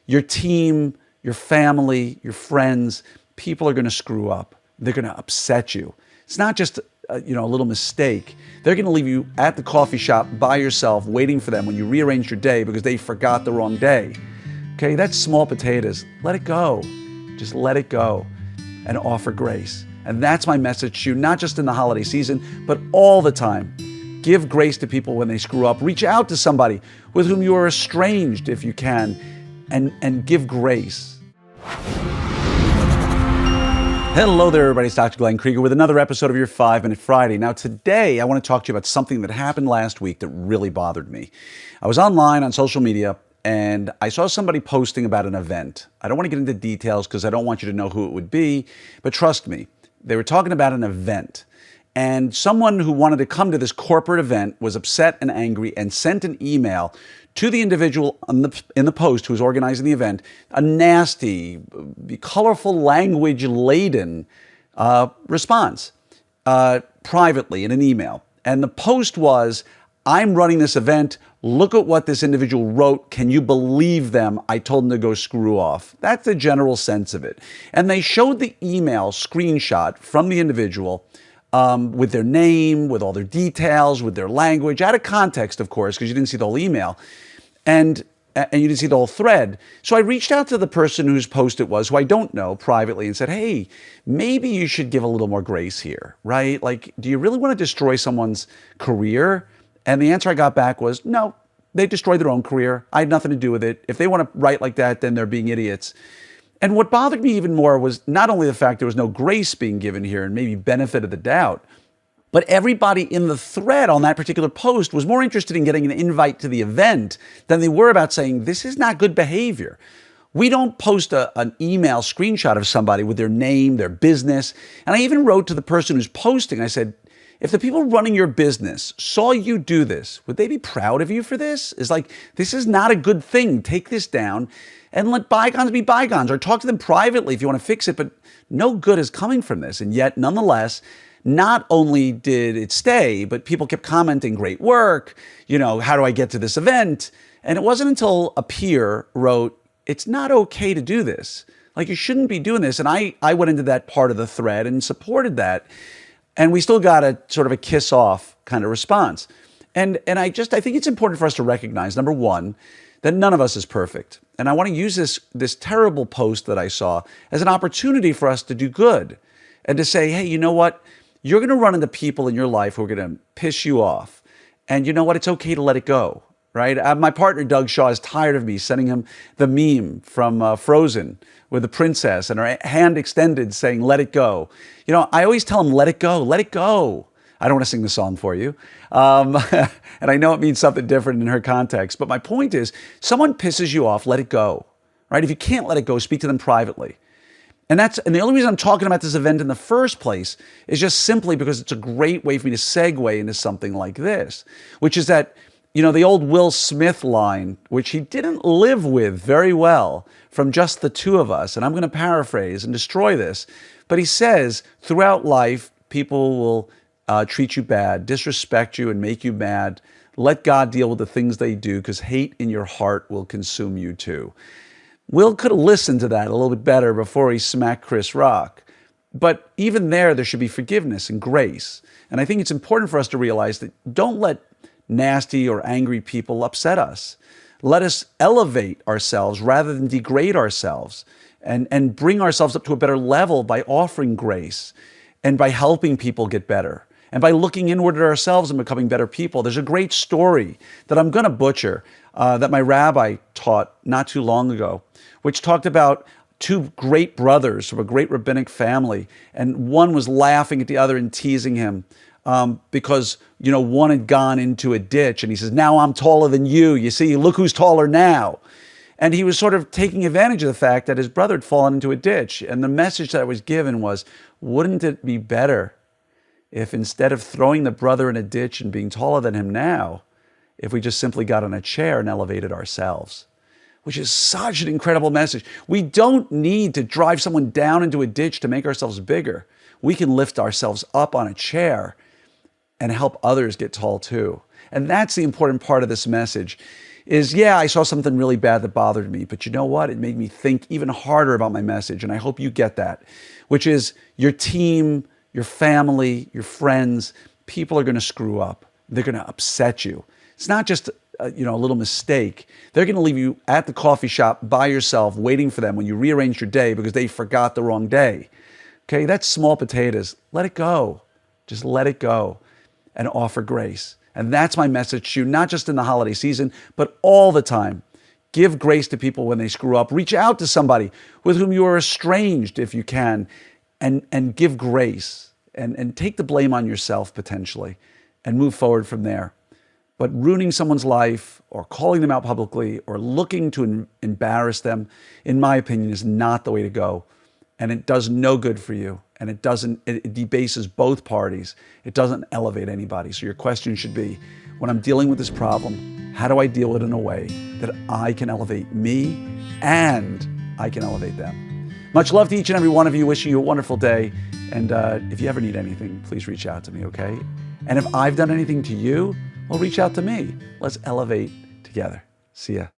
Your team, your family, your friends, people are going to screw up. They're going to upset you. It's not just a little mistake. They're going to leave you at the coffee shop by yourself, waiting for them when you rearranged your day because they forgot the wrong day. Okay, that's small potatoes. Let it go. Just let it go and offer grace. And that's my message to you, not just in the holiday season, but all the time. Give grace to people when they screw up. Reach out to somebody with whom you are estranged if you can, and give grace. Hello there, everybody. It's Dr. Glenn Krieger with another episode of your 5-Minute Friday. Now, today, I want to talk to you about something that happened last week that really bothered me. I was online on social media, and I saw somebody posting about an event. I don't want to get into details because I don't want you to know who it would be, but trust me, they were talking about an event. And someone who wanted to come to this corporate event was upset and angry and sent an email to the individual in the post who was organizing the event, a nasty, colorful, language-laden response privately in an email. And the post was, "I'm running this event. Look at what this individual wrote. Can you believe them? I told them to go screw off." That's the general sense of it. And they showed the email screenshot from the individual with their name, with all their details, with their language, out of context, of course, because you didn't see the whole email. And you didn't see the whole thread. So I reached out to the person whose post it was, who I don't know, privately, and said, "Hey, maybe you should give a little more grace here, right? Like, do you really want to destroy someone's career?" And the answer I got back was, "No, they destroyed their own career. I had nothing to do with it. If they want to write like that, then they're being idiots." And what bothered me even more was not only the fact there was no grace being given here and maybe benefit of the doubt, but everybody in the thread on that particular post was more interested in getting an invite to the event than they were about saying, this is not good behavior. We don't post an email screenshot of somebody with their name, their business. And I even wrote to the person who's posting, I said, if the people running your business saw you do this, would they be proud of you for this? It's like, this is not a good thing. Take this down and let bygones be bygones, or talk to them privately if you want to fix it. But no good is coming from this. And yet, nonetheless, not only did it stay, but people kept commenting, "Great work. How do I get to this event?" And it wasn't until a peer wrote, "It's not okay to do this. Like, you shouldn't be doing this." And I went into that part of the thread and supported that. And we still got a sort of a kiss off kind of response. And I think it's important for us to recognize, number one, that none of us is perfect. And I want to use this terrible post that I saw as an opportunity for us to do good and to say, hey, you know what? You're going to run into people in your life who are going to piss you off. And you know what? It's okay to let it go, right? My partner, Doug Shaw, is tired of me sending him the meme from Frozen with the princess and her hand extended saying, "Let it go." I always tell him, let it go, let it go. I don't want to sing the song for you. And I know it means something different in her context. But my point is, someone pisses you off, let it go, right? If you can't let it go, speak to them privately. And the only reason I'm talking about this event in the first place is just simply because it's a great way for me to segue into something like this, which is that, the old Will Smith line, which he didn't live with very well, from Just the Two of Us. And I'm going to paraphrase and destroy this. But he says, throughout life, people will treat you bad, disrespect you, and make you mad. Let God deal with the things they do, because hate in your heart will consume you too. Will could have listened to that a little bit better before he smacked Chris Rock. But even there should be forgiveness and grace. And I think it's important for us to realize that don't let nasty or angry people upset us. Let us elevate ourselves rather than degrade ourselves, and bring ourselves up to a better level by offering grace and by helping people get better and by looking inward at ourselves and becoming better people. There's a great story that I'm going to butcher that my rabbi taught not too long ago, which talked about two great brothers from a great rabbinic family, and one was laughing at the other and teasing him because one had gone into a ditch, and he says, "Now I'm taller than you. You see, look who's taller now." And he was sort of taking advantage of the fact that his brother had fallen into a ditch. And the message that was given was, wouldn't it be better if instead of throwing the brother in a ditch and being taller than him now, if we just simply got on a chair and elevated ourselves? Which is such an incredible message. We don't need to drive someone down into a ditch to make ourselves bigger. We can lift ourselves up on a chair and help others get tall too. And that's the important part of this message. is, yeah, I saw something really bad that bothered me, but you know what? It made me think even harder about my message, and I hope you get that, which is your team, your family, your friends, people are going to screw up. They're going to upset you. It's not just a little mistake. They're going to leave you at the coffee shop by yourself waiting for them when you rearranged your day because they forgot the wrong day. Okay, that's small potatoes. Let it go. Just let it go and offer grace. And that's my message to you, not just in the holiday season, but all the time. Give grace to people when they screw up. Reach out to somebody with whom you are estranged if you can, and give grace and take the blame on yourself potentially and move forward from there. But ruining someone's life or calling them out publicly or looking to embarrass them, in my opinion, is not the way to go. And it does no good for you. And it debases both parties. It doesn't elevate anybody. So your question should be, when I'm dealing with this problem, how do I deal with it in a way that I can elevate me and I can elevate them? Much love to each and every one of you. Wishing you a wonderful day. And if you ever need anything, please reach out to me, okay? And if I've done anything to you, well, reach out to me. Let's elevate together. See ya.